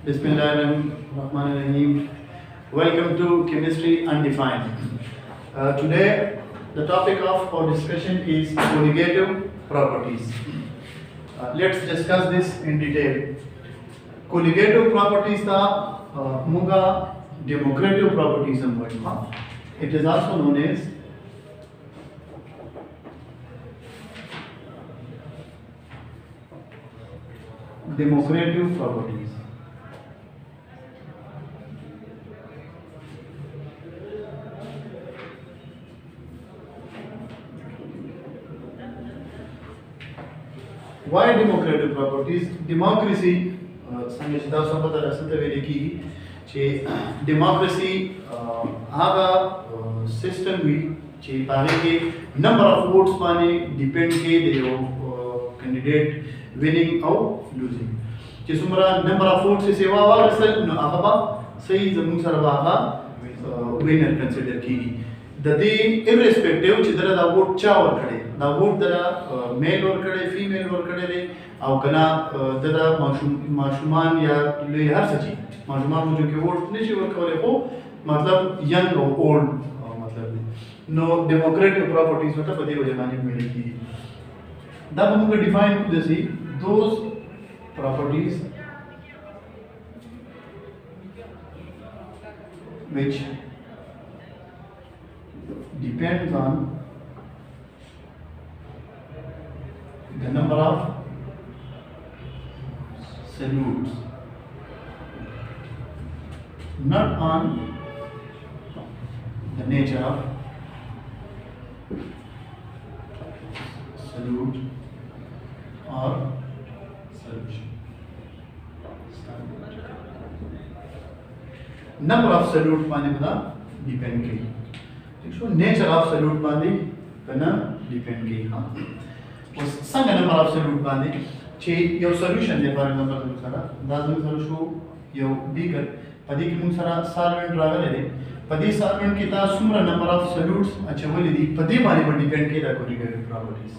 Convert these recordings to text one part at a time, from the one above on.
Bismillahirrahmanirrahim. Welcome to Chemistry Undefined. Today, the topic of our discussion is colligative properties. Let's discuss this in detail. Colligative properties are muga demogrative properties. It is also known as demogrative properties. Why democratic properties? Democracy, संविधान संपदा रसते वेले की democracy आगा system भी चे पाने के number of votes पाने depend के देयो candidate winning or losing. चे सुमरा number of votes से सेवा वाला सल न आगा सही जमुन सरवा आगा winner consider की. दे irrespective चिदरा दा vote चावर खड़े दा vote दरा male और खड़े female और खड़े ले और कना दरा माशुमान या ले हर सची माशुमान मुझे के vote नहीं चाहिए वर्क वाले को मतलब young और old मतलब no democratic properties मतलब बदे हो जाने में मिलेगी. दा हम को define जैसे those properties which depends on the number of solutes, not on the nature of solute or solution. Number of solute पाने बता depend की. देखो nature of solute पाने बना depend की हाँ. उस संग number of solute पाने चे यो solution दे बारे में बात करा. दादू करो शो यो बीकर पदी की मुंसरा solvent रावले ले पदी solvent की ता सुमरा number of solutes अच्छा बोली दी पदी मारी पर depend की दा colligative properties.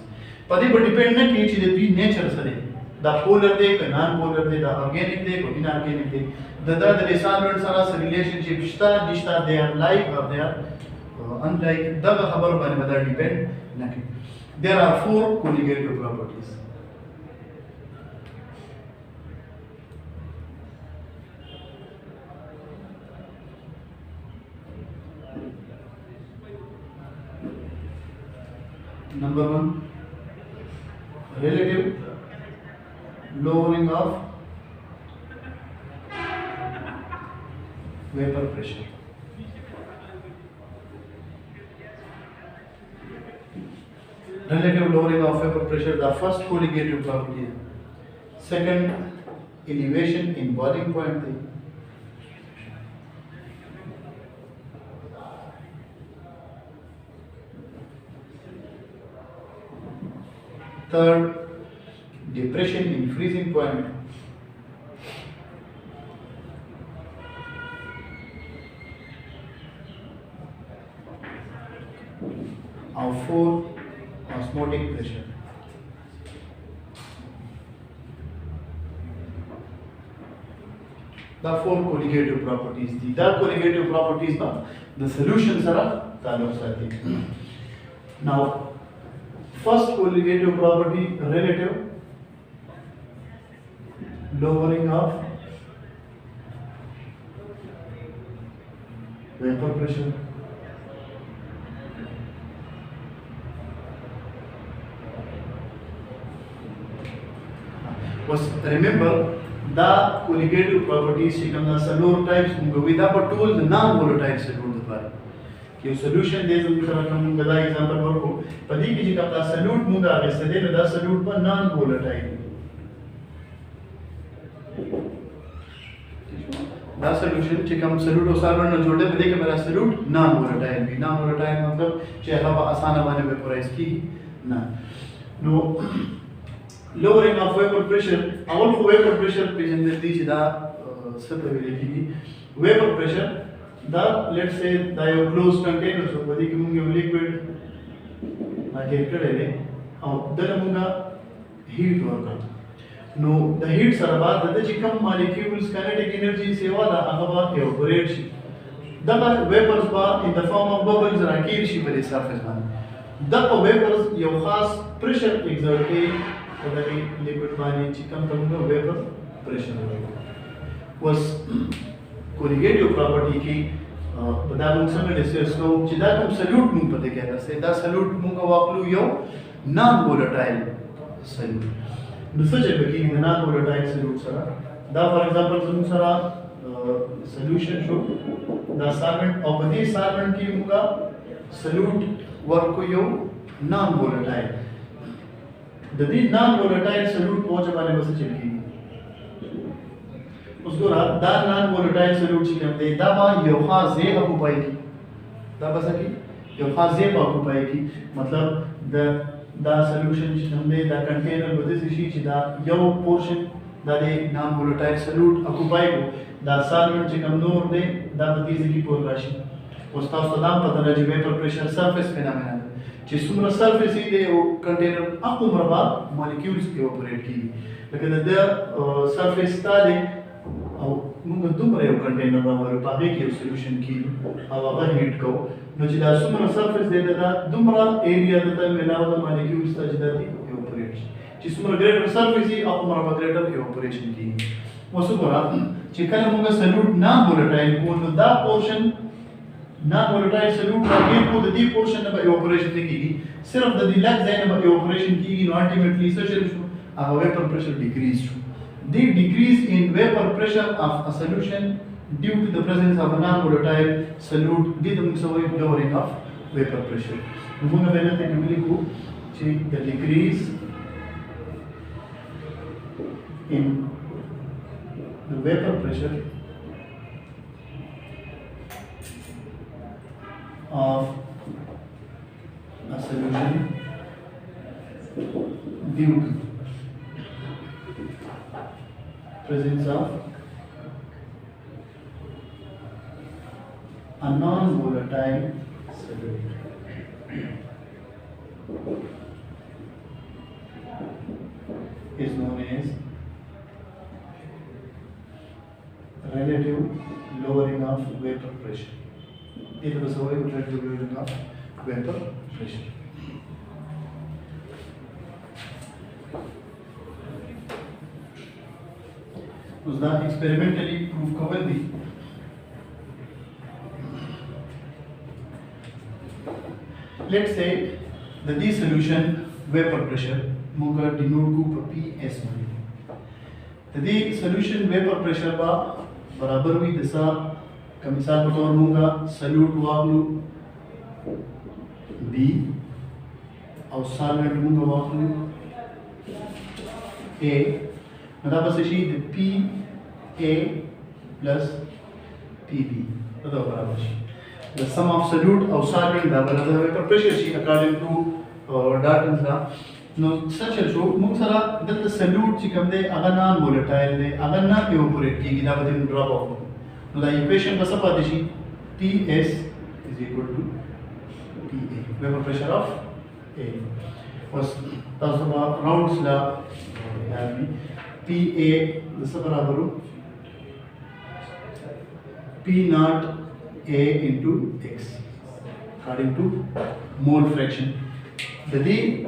पदी पर depend न की चीज़ भी nature सरे. दा polar दे का non polar दे दा organic दे को inorganic they. The solvents are a relationship dishta they are like or they are unlike the khabar bane bada depend nahi. There are four colligative properties. Number one, relative lowering of vapor pressure. Relative lowering of vapor pressure, the first colligative property. Second, elevation in boiling point. Third, depression in freezing point. Or fourth, osmotic pressure. The four colligative properties. The colligative properties are the solutions are the Now, first colligative property relative lowering of vapor pressure. Remember the colligative properties the solute types with the tool the non-volatile solute the कि solution दे जो तरह हम गदा example Virgo पदी की जिका दा solute मुंगा वैसे दे दा solute पर non-volatile दा solution ठीक हम solute और solvent न जोड़े पदी के मेरा solute non-volatile भी non-volatile मतलब चाहे हवा आसान बने vaporize की ना no lowering of vapor pressure, all vapor pressure present these the vapor pressure, the let's say the closed container so whether you liquid like then heat work نو د هیټ سره بعد د چې کوم مالیکولز کینیټیک انرژي سیوا دا هغه به ایوپریټ شي دغه ویپرز به ان د فارم اف ببلز راکیر شي په دې سرفیس باندې دغه ویپرز یو خاص پریشر ایگزرټ کوي په دغه لیکوډ باندې چې کوم څنګه ویپر پریشر اوس کولیګیټیو پراپرټي کې په دا موږ څنګه ډیسکس کوو چې دا کوم سلیوټ موږ په دې کې راځي دا سلیوټ موږ واخلو یو نان وولټایل سلیوټ نو څه چې به کېږي د نان وولټایل سلیوټ سره دا فار ایگزامپل زموږ سره سولوشن شو دا سالوینټ او په دې سالوینټ کې موږ سلیوټ ورکو یو نان وولټایل د دې نان وولټایل سلیوټ په وجه باندې وسه چې کېږي اوس ګوره دا نان وولټایل سلیوټ چې کوم دی دا به یو خاص ځای اکوپای کړي دا به څه کړي یو خاص ځای به اکوپای کړي مطلب دا سولوشن چې کوم دی دا کنټینر به داسې شي چې دا یو پورشن دا د نان وولټایل سلیوټ اکوپای کو دا سالوینټ چې کوم نور دی دا په دې ځای کې پور راشي اوس تاسو دا پته لرئ چې ویپر پریشر سرفیس فینامنا چې څومره سرفیس دی یو کنټینر هغه مربع مالیکولز کې اپریټ کیږي لکه د سرفیس تا دی او موږ دومره یو کنټینر راوړو په هغه کې یو سولوشن کیږي او هغه هیټ کوو نو چې دا څومره سرفیس دی دا دومره ایریا د ملاو د مالیکولز ته چې داتي یو اپریټ شي چې څومره ګریټر سرفیس دی هغه مربع ګریټر یو اپریشن کیږي اوس وګوره چې کله موږ سلیوټ نان وولټایل کوو نو دا پورشن نان وولټایل سلیوټ راکې کو د دې پورشن نه به اپریشن نه کیږي صرف د دې لګ ځای نه به اپریشن کیږي نو الټیمیټلی څه شو هغه ویپر پریشر ډیکریز شو the decrease in vapor pressure of a solution due to the presence of a non-volatile solute due to the lowering of vapor pressure. موږ به نه ته ویلو چې the decrease in the vapor pressure of a solution due to presence of a non-volatile solute is known as relative lowering of vapor pressure. It was a relative lowering of vapor pressure. Was that experimentally proof cover the let's say that this solution vapor pressure muga denote ko PS mane the solution vapor pressure ba barabar hui dasa ka misal ke taur muga solute waglu B aur solvent muga waglu A دا بس شي د پی ا پلس پی بی دا برابر شي د سم اف سولوټ او سالوینټ دا برابر دی پر پریشر شي اکارډینګ ټو ډاټنز دا نو سچ شو موږ سره د سولوټ چې کوم دی هغه نان وولټایل دی هغه نه ایوپریټ کیږي دا به ډراپ اوټ نو دا ایکویشن بس پاتې شي ټي اس از ایکوال ټو پی ا ویپر پریشر اف ا اوس تاسو ما راوندز لا PA this is barabar P naught A into X according to mole fraction the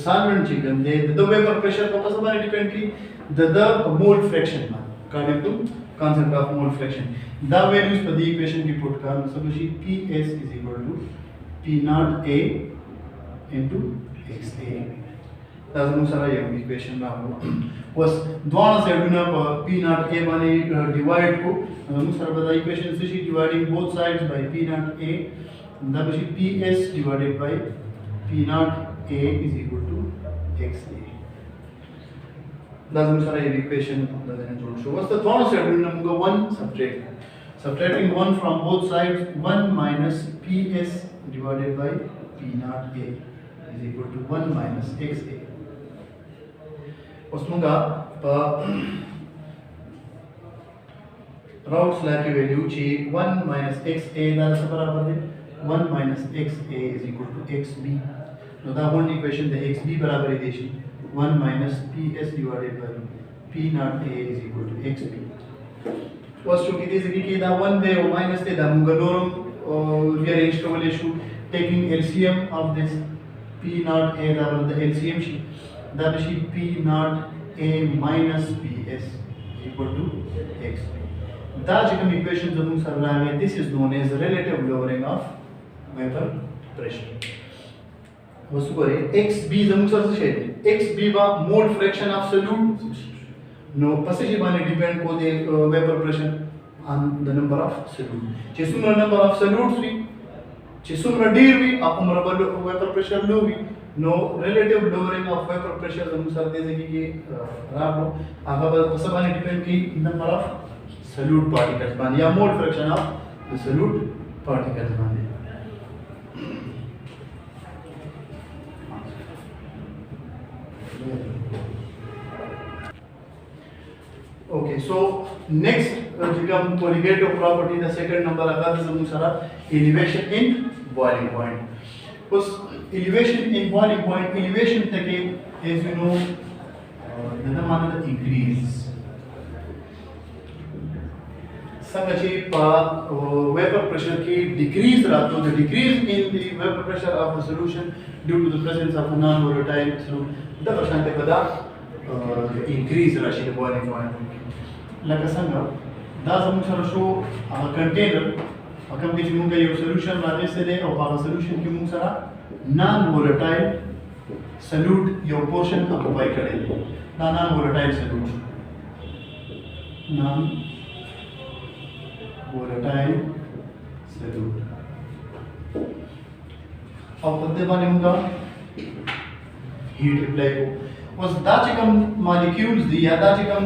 solvent chicken the vapor pressure ko kasabane depend ki the mole fraction according to concept of mole fraction the values for the equation ki put kar so PS is equal to P naught A into XA دا زموږ سره یو ایکویشن راغلو اوس دواړه سایډونه په پی ناٹ اے باندې ډیوایډ کو زموږ سره به دا ایکویشن څه شي ډیوایډینګ بوث سایډز بای پی ناٹ اے دا به شي پی ایس ډیوایډډ بای پی ناٹ اے از ایکوال ټو ایکس اے دا زموږ سره یو ایکویشن دا نه جوړ شو اوس د دواړه سایډونه موږ 1 subtracting 1 from both sides 1 minus ps divided by p naught a is equal to 1 minus xa اوس موږ په راوټس لا کې ویلو چې 1 minus xa دا څه برابر دی 1 minus xa is equal to xb نو دا ون ایکویشن د xb برابر دی شي 1 minus PS divided by P naught A is equal to XP. Was to get is the 1 day or minus the Mungalorum rearrange issue taking LCM of this P naught A, the LCM sheet, that is P naught A minus PS equal to XP. That equation this is known as relative lowering of vapor pressure. XB XB mode fraction of solute. No, passage depend on the vapor pressure on the number of solute. Chesumra number of solutes we, chesumra deer we, apumra vapor pressure low we. No relative lowering of vapor pressure depend on number of solute particles या mode fraction of the solute particles Okay, so next colligative property, the second number is elevation in boiling point. Elevation in boiling point, elevation as you know, the increase. Vapor pressure की decrease रातो, the decrease in the vapor pressure of the solution due to the presence of a non-volatile solute, the percent increase राशि the boiling point. Like a sanga, that's a show a container, a company munga solution rather or a solution ki mungsara non-volatile solute your portion occupy kare. Non-volatile solute. Non-volatile solute. अब बंदे वाले मुंगा heat apply को was दाचिकम molecules दी या दाचिकम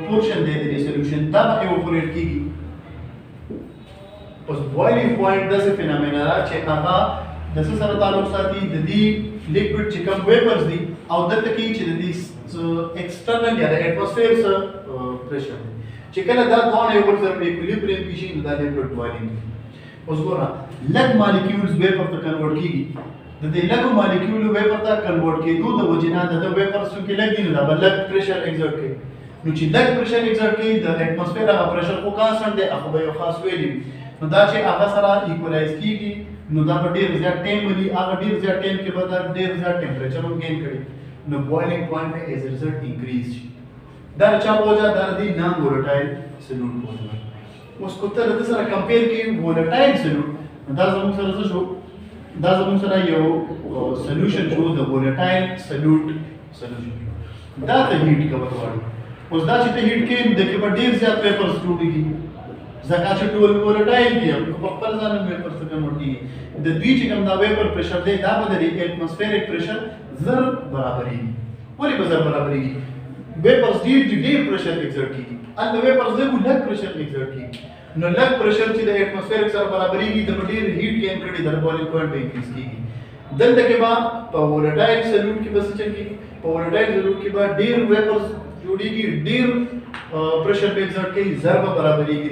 portion दे दे solution तब evaporate कीगी was boiling point दस phenomena चे आका दस सारा तालुक साथी ददी liquid चिकम vapors दी आउटदर तक ही चे ददी external या atmosphere से pressure चिकला दा कौन evaporate में equilibrium की शीन दा liquid boiling was गोरा leg molecules vapor तक convert कीगी the leg molecule vapor ta convert ke do the wajina the vapor su ke leg din da leg pressure exert ke no chi leg pressure exert ke the atmosphere ka pressure ko constant de akho bayo khas value no da che aga sara equalize ki no da per der time wali aga der time ke bad der temperature on gain kari no boiling point mein as a result increase da cha ho ja da di non volatile solute ho ja usko tarah sara compare ki volatile solute da zamu sara so that's your solution to the volatile solute solution. That's the heat cover body. Was that the heat came the deep ज़्यादा vapors टूटेगी. ज़काचे tool volatile किया. बप्पर ज़ाने vapors तो कम होती है. The बीच कम दा vapor pressure दे दा बदली atmospheric pressure ज़र बराबरी. कोई बज़र बराबरी. Vapors deep pressure exert की. And the vapors दे वो leg pressure exert की. No leg pressure to the atmospheric sar barabari ki the material heat gain kadi the boiling point पे increase की then के बाद volatile solute की position की volatile solute के बाद dear vapors जोड़ी की dear pressure पे exert की ज़रबा बराबरी की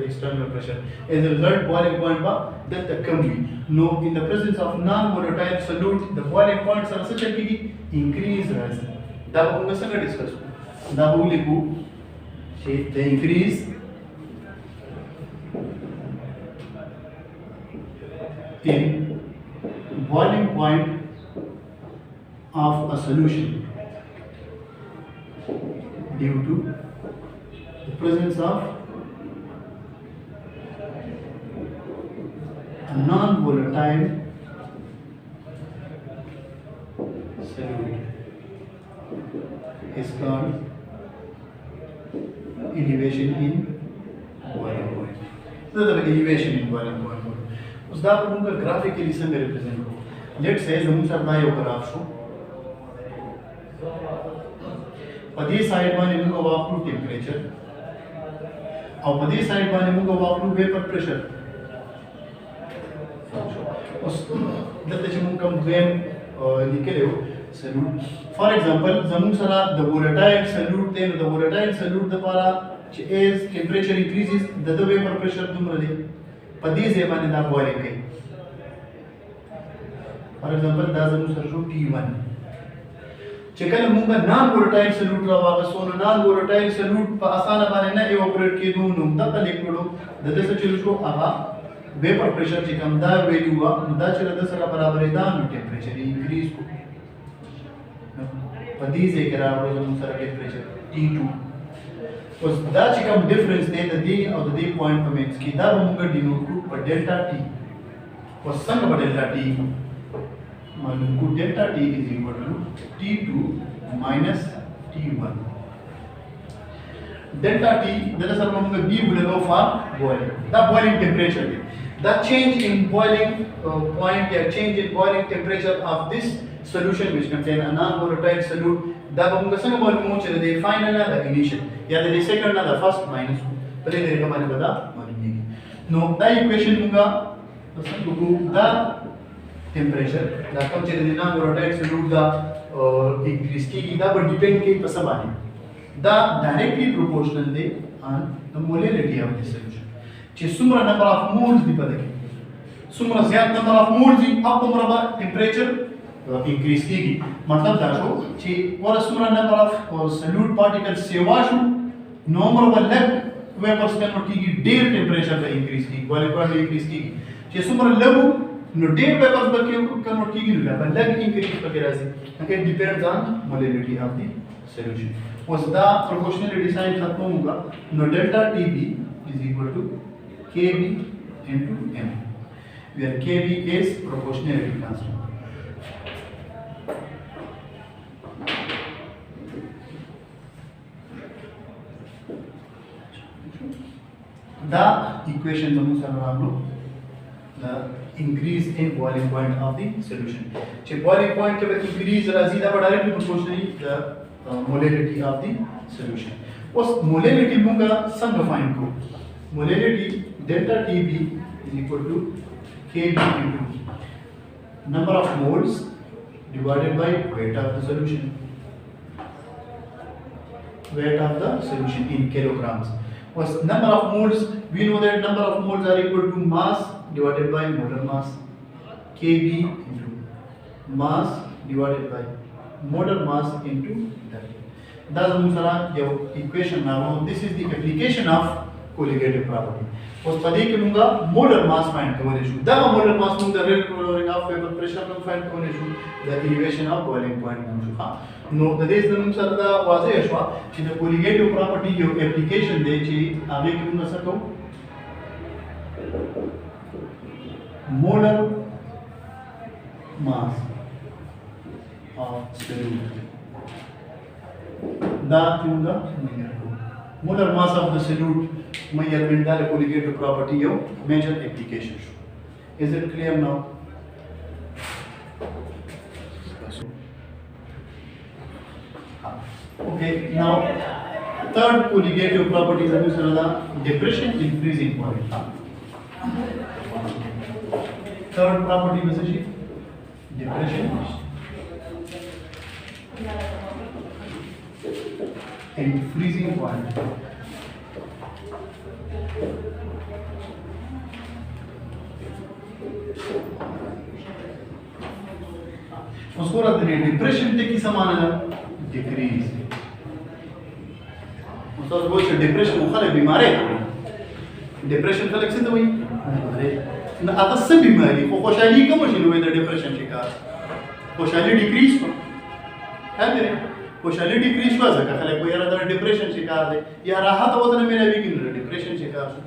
external pressure as a result boiling point बा then the कम भी no in the presence of non-volatile solute the boiling point sir से चल की increase rise दा हम संग discuss दा हम लिखो the increase in boiling point of a solution due to the presence of a non-volatile solute is called elevation in boiling point. So the elevation in boiling point. उस दा पर उनका ग्राफिकली संग रिप्रेजेंट हो let's say जमून sir ना यो graph show पदी side माने मुंगा वापरू टेंपरेचर और पदी साइड माने मुंगा वापरू वेपर प्रेशर उस दत्ते च मुंगा वेन निकले हो सल्यूट फॉर एग्जांपल जमून सरा the volatile solute then the volatile solute the पारा as temperature increases the vapour pressure तुम रहे पदी से माने दा boiling के फॉर एग्जांपल दा जमून सर जो T1 च چې کله موږ نان وولټایل سلوټ راواغستو نو نان وولټایل سلوټ په اسانه باندې نه ایواپریټ کېدو نو دغه لیکوډو د دې څه چلو شو هغه vapour pressure چې کوم دا ویلیو وا نو دا چې د سره برابرې ده نو ټمپریچر انکریز کو په دې ځای کې راوړو نو سره ټمپریچر T2 اوس دا چې کوم ډیفرنس دی د دې او د دې پوینټ په منځ کې دا موږ ډینوټ کو په ډیلټا ټي اوس څنګه په ډیلټا ټي معلوم کو ډیلټا ټي از ایکوال ټو T2 minus T1 delta T دغه سره موږ B ولګو فار boiling دا boiling temperature دی the change in boiling point or change in boiling temperature of this solution which contain a non-volatile solute دا به موږ څنګه معلومو چې د final نه د initial یا د second نه د first minus په دې طریقه باندې به دا معلومیږي نو دا equation موږ څنګه وګورو دا temperature دا کوم چې د non-volatile solute دا increase کیږي دا به depend کوي په څه باندې دا directly proportional دی on the molality of the solution چې څومره number of moles دی په دې څومره زیات number of moles دی هغه مربع temperature increase کیږي مطلب دا شو چې ور څومره number of solute particles سیوا شو نو مربع لګ vapors convert کیږي ډیر temperature ته increase کیږي boiling point increase کیږي چې څومره لګو نو ډیر vapors به convert کیږي نو لګ increase پکې راځي it depends on molality of the solution was the proportionality sign ختم होगा no delta TB is equal to KB into M where KB is proportionality constant the equation namu sarvamlo the increase in boiling point of the solution che boiling point ke increase razi da directly proportionally the molality of the solution was molality munga څنګه find ko molality delta TB is equal to KB into number of moles divided by weight of the solution in kilograms was number of moles we know that number of moles are equal to mass divided by molar mass KB into mass divided by molar mass into that that's the equation now this is the application of colligative property us pade ke munga molar mass find kawale shu da molar mass munga relative lowering of vapor pressure mun find kawale shu the elevation of boiling point mun shu ha no the this the mun sarda wazi shwa che the colligative property yo application de che age ke mun sakau molar mass of solute da tunga molar mass of the solute measurement da colligative property yo major application is it clear now okay now third colligative property is the depression increasing point third property is depression and freezing point उसको रख देंगे depression ते की समान है decrease उसको बोल से डिप्रेशन मुखाले बीमारी डिप्रेशन का लक्षण तो वही ना आता सब बीमारी को खुशहाली कम हो जाए ना डिप्रेशन शिकार खुशहाली डिक्रीज हो है मेरे खुशहाली डिक्रीज हुआ जगह खाली कोई यार अदर डिप्रेशन शिकार है या राहत होता ना मेरा भी कि डिप्रेशन शिकार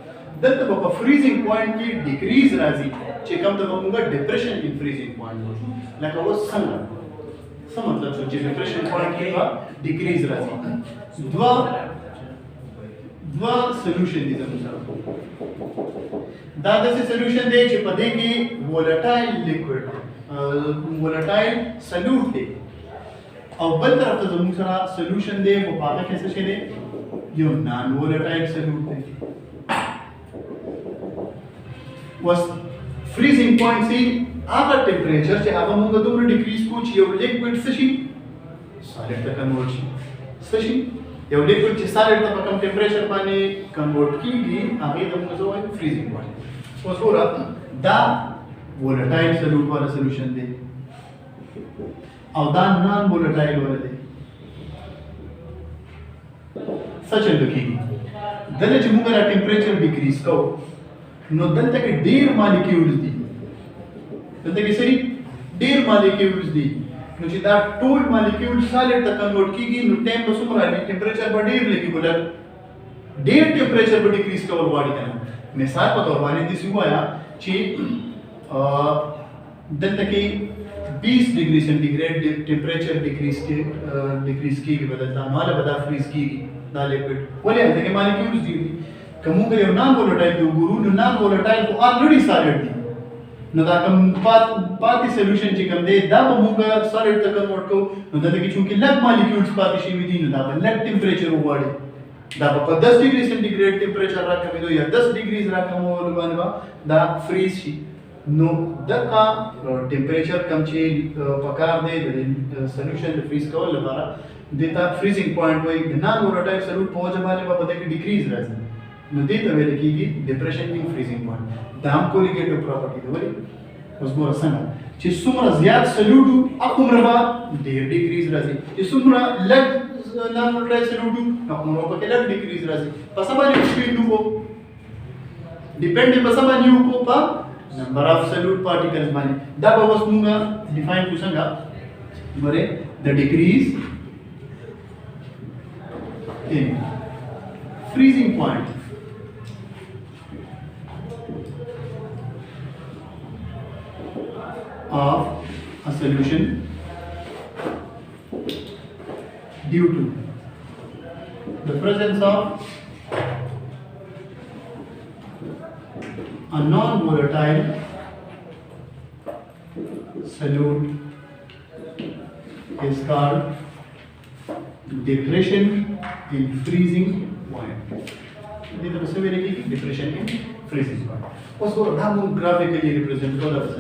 दत्त को फ्रीजिंग पॉइंट की डिक्रीज राजी चेकअप तो कहूँगा डिप्रेशन की फ्रीजिंग पॉइंट हो लेकिन वो संग मतलब सोचिए डिप्रेशन पॉइंट की का डिक्रीज राजी द्वा सॉल्यूशन दी अनुसार दादा से सॉल्यूशन दे चे पदे की वोलेटाइल लिक्विड वोलेटाइल सॉल्यूट दे और बल तरफ तो जमुन सरा सॉल्यूशन दे वो पागा कैसे छे दे यो नॉन वोलेटाइल सॉल्यूट दे was freezing point से आगा टेम्परेचर से आगा मुंगा दोनों डिक्रीज को चाहिए वो लिक्विड सशी सॉलिड तक कन्वर्ट सशी ये लिक्विड से सॉलिड तक कम टेम्परेचर पाने कन्वर्ट की भी आगे तो मुंगा जो है फ्रीजिंग पॉइंट वो सोरा दा वोलेटाइल सॉल्यूट वाला सॉल्यूशन दे और दा नॉन वोलेटाइल वाला दे सचल लकीगी दले چې موږ را ټمپریچر ډیکریز کوو نو دلته کې ډیر مالیکیولز دي دلته کې سری ډیر مالیکیولز دي نو چې دا ټول مالیکیول سالډ ته کنورټ کیږي نو ټایم به څومره راځي ټمپریچر به ډیر لګي ګولر ډیر ټمپریچر به ډیکریز کول غواړي کنه مثال په تور باندې دې وایا چې دلته کې 20 ډیګري سنټیګریډ ټمپریچر ډیکریز کیږي بدلته ماله به دا فریز کیږي دا لیکوډ ولې دغه مالیکیولز دي کوم یو نان وولټایل دی ګورو نو نان وولټایل خو الریډي سالډ دی نو دا کوم پاتې سولوشن چې کوم دی دا به موږ سالډ ته کنورټ کوو نو دلته کې چې لږ مالیکیولز پاتې شوي دي نو دا به لږ ټمپریچر وغواړي دا په 10 ډیګري سنټیګریډ ټمپریچر راکوي یا 10 ډیګریز راکوي باندې دا فریز شي نو دغه ټمپریچر کم چې پکار دی د سولوشن د فریز کول لپاره دتا فریزینګ پوینټ وایي د نان وولټایل سولوټ په وجه باندې په دې کې ډیکریز راځي نو دې ته ویل کېږي ډیپریشن ان فریزینګ پوینټ دا هم کولیګیټیو پراپرټي دی ولې اوس ګوره څنګه چې څومره زیات سولوټ هغومره به ډېر ډیکریز راځي چې څومره لږ نان وولټایل سولوټ هغومره پکې لږ ډیکریز راځي په څه باندې ډیپینډ وکړو ډیپینډ په څه باندې وکړو په نمبر اف سولوټ پارټیکلز باندې دا به اوس موږ ډیفاین کوو څنګه ګوره د ډیکریز in freezing point of a solution due to the presence of a non-volatile solute is called depression in freezing point. This is the depression in freezing point. Also, that will graphically represent all of us.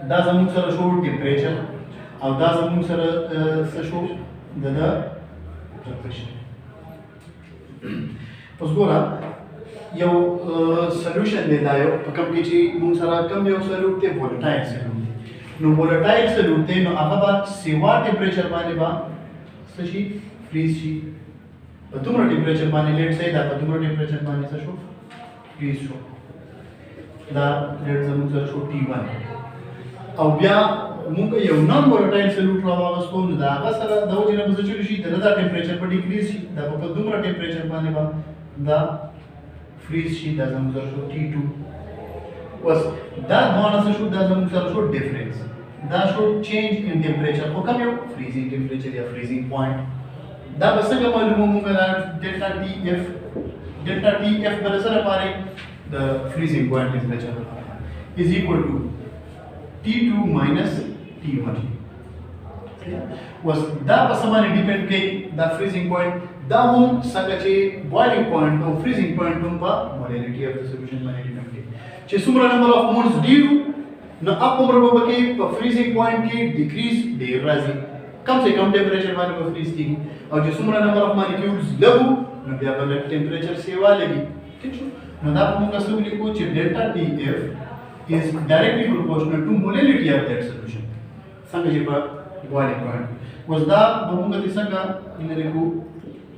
That's a show temperature. Or that's a show the depression. Also, your solution is that you can solute volatile solute. No volatile solute, no above sewa temperature सशी freeze शी तुम्हारा temperature माने लेट से दा तुम्हारा temperature माने सा शो फ्रीज शो दा लेट जमू सा show T1 او بیا موږ یو نان وولټایل سولوټ راوغستو نو دا هغه سره د وجنه په چلو شي دا ټمپریچر په ډیکریز شي دا په دومره ټمپریچر باندې دا فریز شي دا زموږ شو T2 وس دا نو شو دا زموږ سره شو ډیفرنس دا شو چینج ان ټمپریچر او کوم یو فریزینګ ټمپریچر یا فریزینګ پوینټ دا به څنګه معلومه موږ دا ډیلټا ټي اف بل سره پاره د فریزینګ پوینټ ټمپریچر is equal to T2 minus T1 was دا په سمانه ډیپند کوي دا فریزینګ پوینټ دا هم څنګه چې بوایلینګ پوینټ او فریزینګ پوینټ هم په مولریټي اف د سولوشن باندې ډیپند کوي چې څومره نمبر اف مولز ډیرو نو اپ عمر په کې په فریزینګ پوینټ کې ډیکریز ډیر راځي کم سے کم ټمپریچر باندې په فریز کېږي او چې څومره نمبر اف مالیکیولز لګو نو بیا په ټمپریچر سیوا لګي ټیک شو نو دا موږ څه ولیکو چې ډیلټا ټي اف is directly proportional to molality of that solution څنګه چې په boiling point was da موږ د څنګه لريکو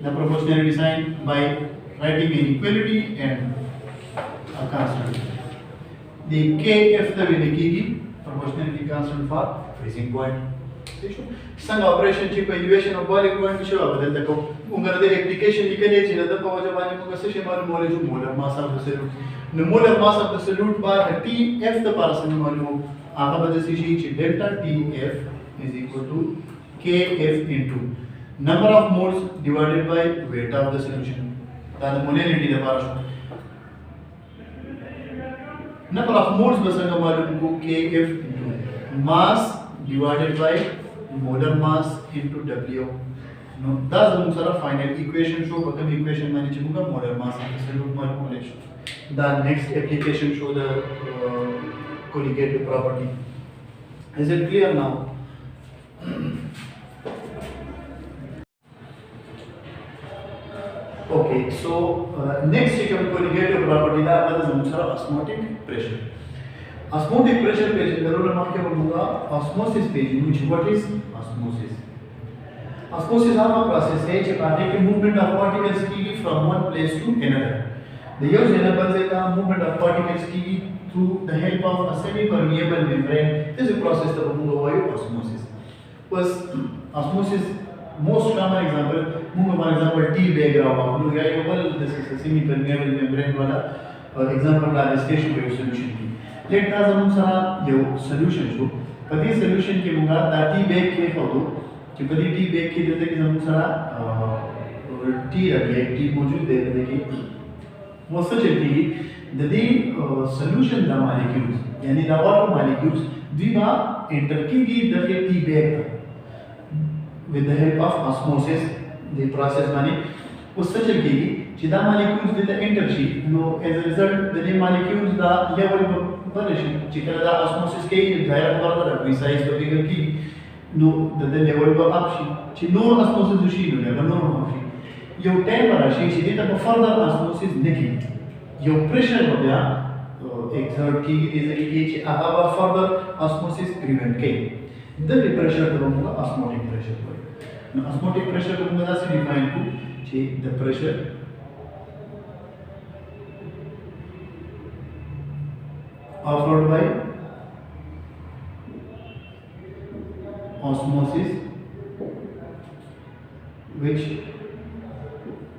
the proportionality sign by writing inequality and a constant the kf the ولیکيږي proportionality constant for freezing point څنګه operation چې په elevation of boiling point کې شو بدل تکو موږ د اپلیکیشن لیکلې چې د په وجه باندې موږ څه شی معلومول چې مولر ماس اف د سولوټ نو مولر ماس اف د سولوټ بار ټي اف د پاره سم معلومو هغه به د شي چې ډیلټا ټي اف is equal to kf into number of moles divided by weight of the solution دا د molality د پاره شو number of moles به څنګه معلومو kf into mass divided by molar mass into W نو دا زموږ سره فائنل ایکویشن شو په کوم ایکویشن باندې چې موږ molar mass absolute معلومول شو دا next application show the colligative property is it clear now okay so next colligative property da زموږ سره osmotic pressure osmotic pressure page درونه مخکې موږ osmosis page which what is osmosis Osmosis is a process है जिसमें कि movement of particles की from one place to another. The use enables the movement of particles की through the help of a semi-permeable membrane. This is a process that we call osmosis. Was osmosis most common example? For example, tea bag रहा हो, या ये वाला this is a semi-permeable membrane वाला example का station पे solution की. Let us हम सारा ये solution जो पति solution के मुंगा tea bag के होतो कि पति tea bag के जैसे कि हम सारा tea रखे tea मौजूद देखी वो सच है कि the solution the molecules यानी the water molecules द्विमा enter की दर के tea bag with the help of osmosis the process माने वो सच है कि the molecules with the enter शी no as a result the molecules the level बनेशी चिकन the osmosis के दायरा बराबर है size तो बिगर की no the level पर आप शी no osmosis शी no level no शी यो टेम्परेचर शी दी तब फर्दर osmosis नहीं यो प्रेशर हो गया exert की जैसे कि अब फर्दर osmosis prevent के द प्रेशर तो होगा osmotic pressure को osmotic pressure को हम ऐसे डिफाइन को ची the pressure offered by osmosis which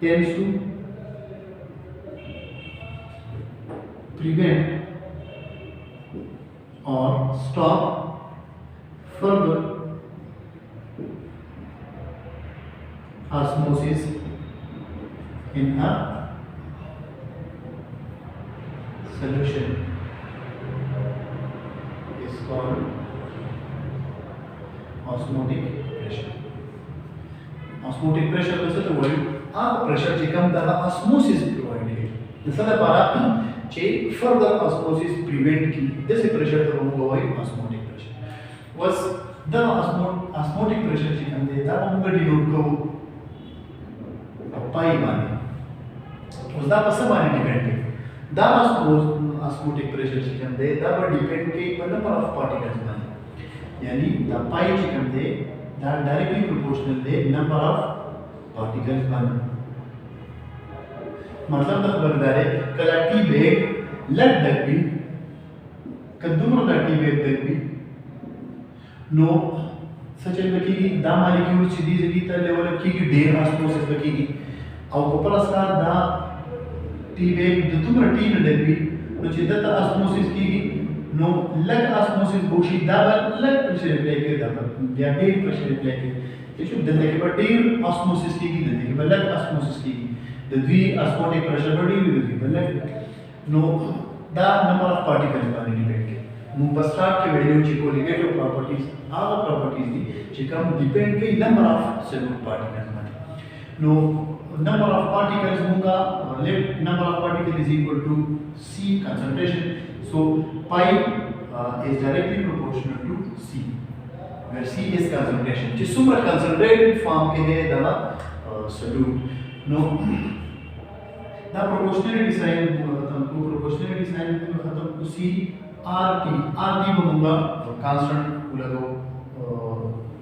tends to prevent or stop further osmosis in a solution is called osmotic pressure. Osmotic pressure कैसे तो वही आप pressure चिकन दाला osmosis provide है जैसा ना पारा चे further osmosis prevent की जैसे pressure तो हम वही osmotic pressure was the osmotic pressure चिकन दे तब हम का denote को पाई माने उस दा पसंद माने depend के दा osmotic pressure चिकन दे तब depend के number of particles माने यानी दा पाई चिकन दे that directly proportional the number of particles बन मतलब तक बरदारे कला टी बैग लग तक भी कद्दूमर दा टी बैग तक भी नो सचल बकी दा मॉलिक्यूल सीधी सीधी तर लेवल की डेर ऑस्मोसिस बकी और ऊपर असका दा टी बैग दुमर टी न तक भी नो चिदत ऑस्मोसिस की नो लग ऑस्मोसिस बोशी दाबल लग प्रेशर रिप्लाई के दाबल या डेर प्रेशर रिप्लाई के ये शुद्ध दंदे के बाद डेर ऑस्मोसिस की दंदे के बाद लग ऑस्मोसिस की the three osmotic pressure body will be like no the number of particles पर depend के मुंबस्टार के वैल्यू ची कोलिगेटिव प्रॉपर्टीज आल प्रॉपर्टीज दी ची कम डिपेंड के number of cellular particles पर no number of particles मुंगा let number of particles is equal to c concentration so pi is directly proportional to c where c is concentration ची super concentrated form के लिए दला solute no the proportionality sign को proportionality sign को खत्म को c rt बनूंगा constant को लगो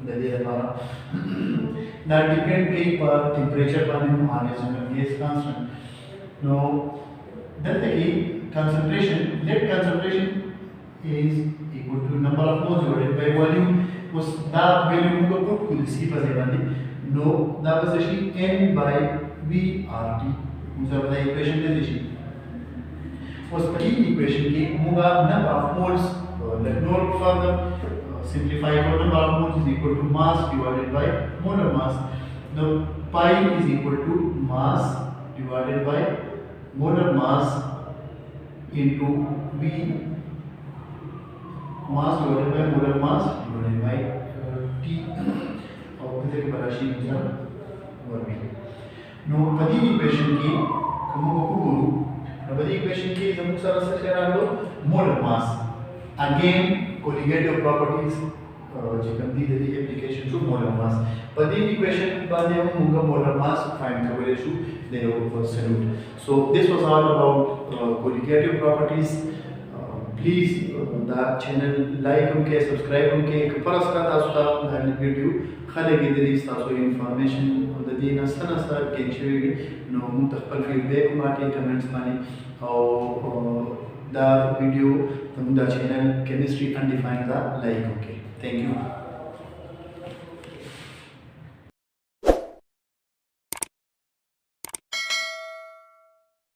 दे दिया हमारा that depend के पर temperature पर हम आने से gas constant no delta की concentration net concentration is equal to number of moles divided by volume उस दा value को put को c पर दे बंदी no दा बस she n by VRT मुझे बताइए इक्वेशन दे दीजिए उस पहली इक्वेशन की muga number of moles let note further simplify for number of moles is equal to mass divided by molar mass now pi is equal to mass divided by molar mass into V mass divided by molar mass divided by T और कितने की राशि अनुसार वर्ग no पदी equation की कमो को गुरु नो पदी इक्वेशन की हम सारा से करा लो molar mass again colligative properties जिकन दी दी एप्लीकेशन टू मोलर मास पदी इक्वेशन बाद हम मुंगा मोलर मास फाइंड करे शू दे for solute so this was all about colligative properties please the channel like उनके सब्सक्राइब उनके परस का तास्ता दा वीडियो खाले के दरी तासो इंफॉर्मेशन द दीना सना सा केंचवी नो मुतखल फीडबैक माके कमेंट्स माने और दा वीडियो तुम दा चैनल केमिस्ट्री अनडिफाइंड दा लाइक ओके थैंक यू